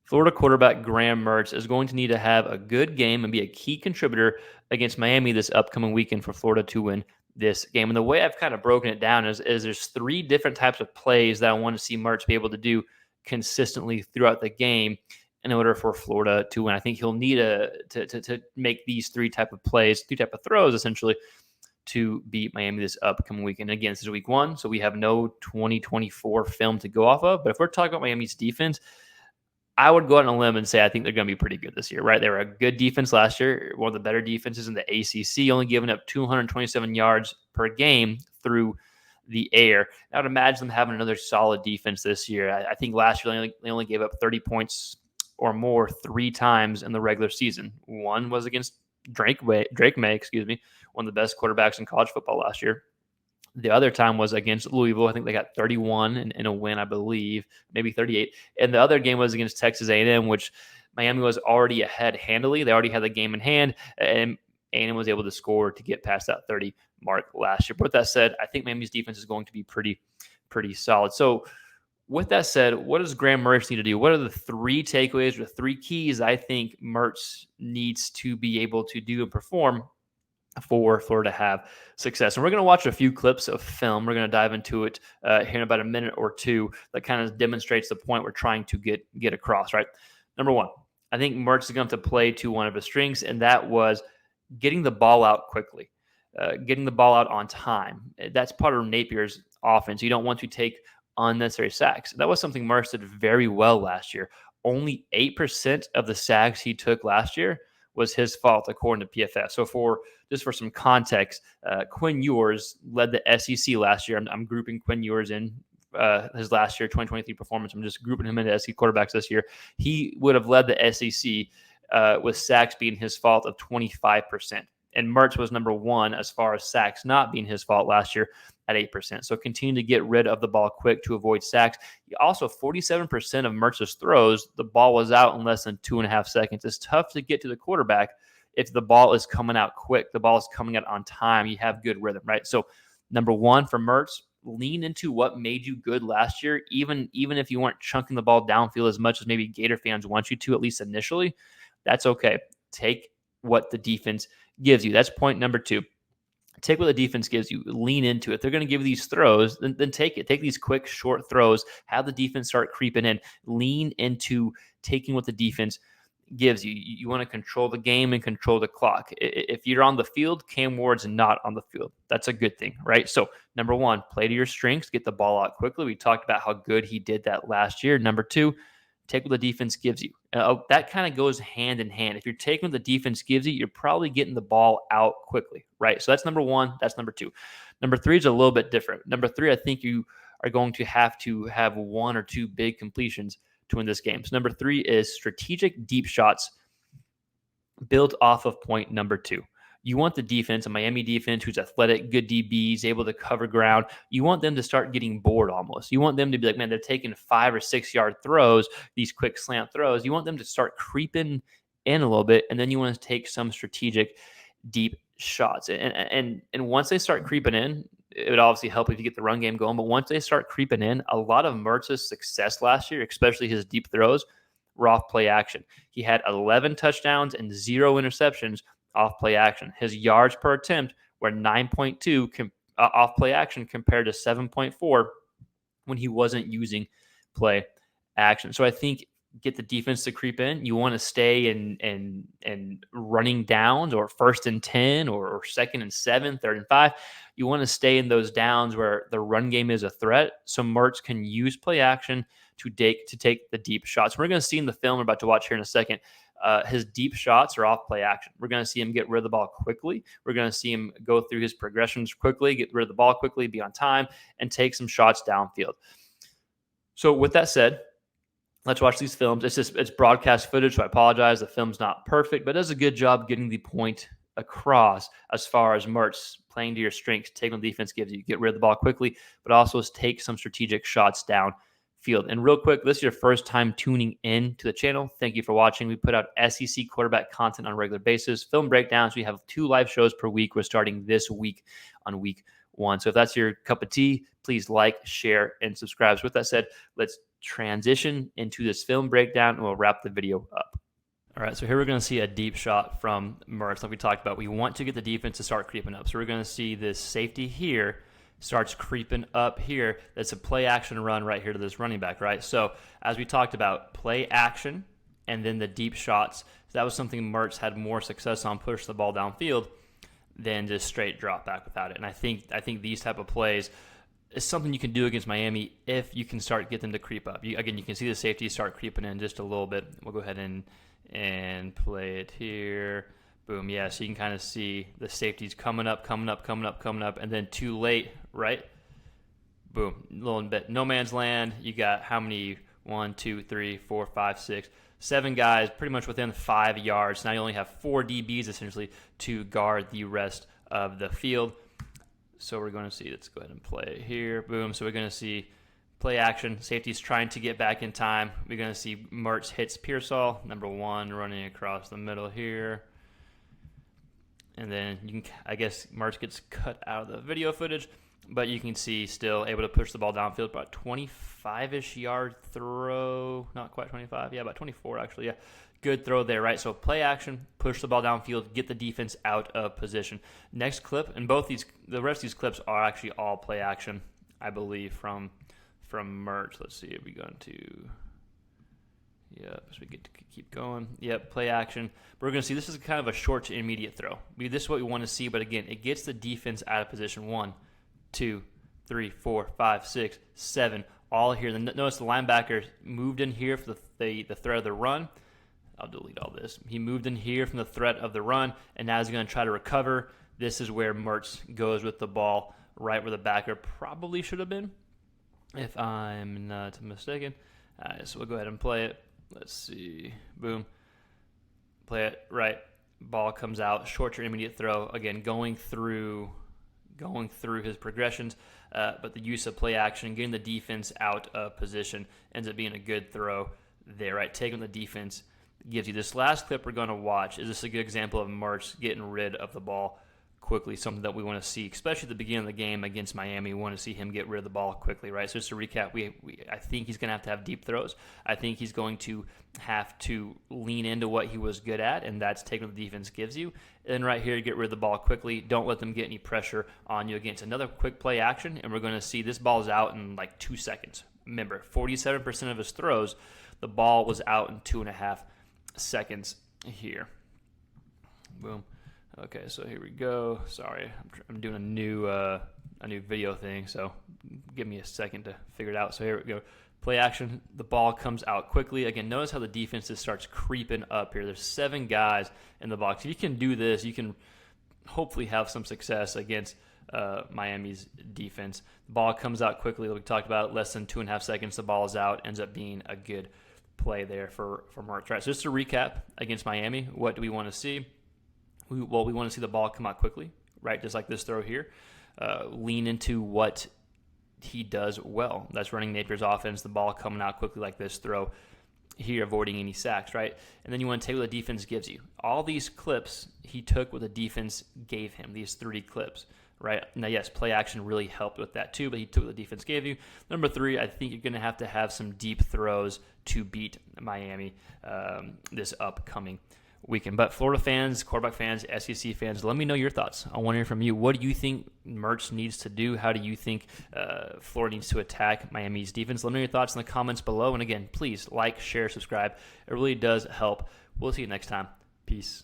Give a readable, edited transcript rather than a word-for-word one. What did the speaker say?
Florida quarterback Graham Mertz is going to need to have a good game and be a key contributor against Miami this upcoming weekend for Florida to win this game. And the way I've kind of broken it down is there's three different types of plays that I want to see Mertz be able to do consistently throughout the game in order for Florida to win. I think he'll need to make these three type of plays, three type of throws essentially to beat Miami this upcoming weekend. Again, this is week one, so we have no 2024 film to go off of. But if we're talking about Miami's defense, I would go out on a limb and say I think they're going to be pretty good this year, right? They were a good defense last year, one of the better defenses in the ACC, only giving up 227 yards per game through the air. I would imagine them having another solid defense this year. I think last year they only gave up 30 points or more three times in the regular season. One was against Drake May, one of the best quarterbacks in college football last year. The other time was against Louisville. I think they got 31 in a win, I believe, maybe 38. And the other game was against Texas A&M, which Miami was already ahead handily. They already had the game in hand, and A&M was able to score to get past that 30 mark last year. But with that said, I think Miami's defense is going to be pretty solid. So with that said, what does Graham Mertz need to do? What are the three takeaways or the three keys I think Mertz needs to be able to do and perform for Florida to have success? And we're going to watch a few clips of film. We're going to dive into it here in about a minute or two that kind of demonstrates the point we're trying to get across, right? Number one, I think Mertz is going to play to one of his strengths, and that was getting the ball out quickly, getting the ball out on time. That's part of Napier's offense. You don't want to take unnecessary sacks. That was something Mertz did very well last year. Only 8% of the sacks he took last year was his fault, according to PFF. So for some context, Quinn Ewers led the SEC last year. I'm grouping Quinn Ewers in his last year, 2023 performance. I'm just grouping him into SEC quarterbacks this year. He would have led the SEC with sacks being his fault of 25%. And Mertz was number one as far as sacks not being his fault last year at 8%. So continue to get rid of the ball quick to avoid sacks. Also, 47% of Mertz's throws, the ball was out in less than 2.5 seconds. It's tough to get to the quarterback if the ball is coming out quick, the ball is coming out on time, you have good rhythm, right? So number one for Mertz, lean into what made you good last year, even if you weren't chunking the ball downfield as much as maybe Gator fans want you to, at least initially. That's okay. Take what the defense gives you. That's point number two. Take what the defense gives you. Lean into it. They're going to give you these throws, then take it. Take these quick, short throws. Have the defense start creeping in. Lean into taking what the defense gives you. You want to control the game and control the clock. If you're on the field, Cam Ward's not on the field. That's a good thing, right? So number one, play to your strengths. Get the ball out quickly. We talked about how good he did that last year. Number two, take what the defense gives you. That kind of goes hand in hand. If you're taking what the defense gives you, you're probably getting the ball out quickly, right? So that's number one. That's number two. Number three is a little bit different. Number three, I think you are going to have one or two big completions to win this game. So number three is strategic deep shots built off of point number two. You want the defense, a Miami defense who's athletic, good DBs, able to cover ground. You want them to start getting bored almost. You want them to be like, man, they're taking 5 or 6 yard throws, these quick slant throws. You want them to start creeping in a little bit, and then you want to take some strategic deep shots. And once they start creeping in, it would obviously help if you get the run game going. But once they start creeping in, a lot of Mertz's success last year, especially his deep throws, were off play action. He had 11 touchdowns and 0 interceptions off play action. His yards per attempt were 9.2 off play action compared to 7.4 when he wasn't using play action. So I think get the defense to creep in. You want to stay in running downs or 1st and 10 or 2nd and 7, 3rd and 5. You want to stay in those downs where the run game is a threat. So Mertz can use play action to take the deep shots. We're going to see in the film we're about to watch here in a second. His deep shots are off play action. We're going to see him get rid of the ball quickly. We're going to see him go through his progressions quickly, get rid of the ball quickly, be on time, and take some shots downfield. So with that said, let's watch these films. It's broadcast footage, so I apologize. The film's not perfect, but it does a good job getting the point across as far as Mertz playing to your strengths, taking what the defense gives you, get rid of the ball quickly, but also take some strategic shots downfield. And real quick, this is your first time tuning in to the channel. Thank you for watching. We put out SEC quarterback content on a regular basis, film breakdowns. We have 2 live shows per week. We're starting this week on week 1. So if that's your cup of tea, please like, share, and subscribe. So with that said, let's transition into this film breakdown, and we'll wrap the video up. All right, so here we're going to see a deep shot from Mertz, like we talked about. We want to get the defense to start creeping up. So we're going to see this safety here starts creeping up here. That's a play action run right here to this running back, right? So as we talked about, play action and then the deep shots. That was something Mertz had more success on, push the ball downfield, than just straight drop back without it. And I think these type of plays is something you can do against Miami if you can start get them to creep up. You can see the safety start creeping in just a little bit. We'll go ahead and play it here. Boom. Yeah, so you can kind of see the safeties coming up, and then too late, right? Boom. A little bit. No man's land. You got how many? 1, 2, 3, 4, 5, 6, 7 guys pretty much within 5 yards. Now you only have 4 DBs essentially to guard the rest of the field. So we're going to see, let's go ahead and play it here. Boom. So we're going to see play action. Safety's trying to get back in time. We're going to see Mertz hits Pearsall, number 1, running across the middle here. And then you can, I guess Mertz gets cut out of the video footage, but you can see still able to push the ball downfield, about 25-ish yard throw. Not quite 25. Yeah, about 24 actually. Yeah. Good throw there, right? So play action, push the ball downfield, get the defense out of position. Next clip, and the rest of these clips are actually all play action, I believe, from Mertz. Let's see if we go into, so we get to keep going. Yep, play action. We're going to see this is kind of a short to intermediate throw. This is what we want to see, but again, it gets the defense out of position. 1, 2, 3, 4, 5, 6, 7, all here. Notice the linebacker moved in here for the threat of the run. I'll delete all this. He moved in here from the threat of the run, and now he's going to try to recover. This is where Mertz goes with the ball, right where the backer probably should have been, if I'm not mistaken. All right, so we'll go ahead and play it. Let's see. Boom. Play it right. Ball comes out. Short to intermediate throw. Again, going through his progressions, but the use of play action, getting the defense out of position, ends up being a good throw there, right? Taking the defense gives you. This last clip we're going to watch is this a good example of Mertz getting rid of the ball quickly, something that we want to see, especially at the beginning of the game against Miami. We want to see him get rid of the ball quickly, right? So just to recap, I think he's going to have deep throws. I think he's going to have to lean into what he was good at, and that's taking what the defense gives you. And right here, get rid of the ball quickly. Don't let them get any pressure on you against another quick play action, and we're going to see this ball's out in like 2 seconds. Remember, 47% of his throws, the ball was out in 2.5 seconds here. Boom. Okay, so here we go. Sorry, I'm doing a new video thing, so give me a second to figure it out. So here we go. Play action. The ball comes out quickly. Again, notice how the defense just starts creeping up here. There's 7 guys in the box. If you can do this, you can hopefully have some success against Miami's defense. The ball comes out quickly. Like we talked about, less than 2.5 seconds, the ball is out. Ends up being a good play there for Mertz. Right, so just to recap, against Miami, what do we want to see? We want to see the ball come out quickly, right? Just like this throw here. Lean into what he does well. That's running Napier's offense, the ball coming out quickly like this throw here, avoiding any sacks, right? And then you want to take what the defense gives you. All these clips he took what the defense gave him, these 30 clips, right? Now, yes, play action really helped with that too, but he took what the defense gave you. Number 3, I think you're going to have some deep throws to beat Miami this upcoming weekend. But Florida fans, quarterback fans, SEC fans, let me know your thoughts. I want to hear from you. What do you think Mertz needs to do? How do you think Florida needs to attack Miami's defense? Let me know your thoughts in the comments below. And again, please like, share, subscribe. It really does help. We'll see you next time. Peace.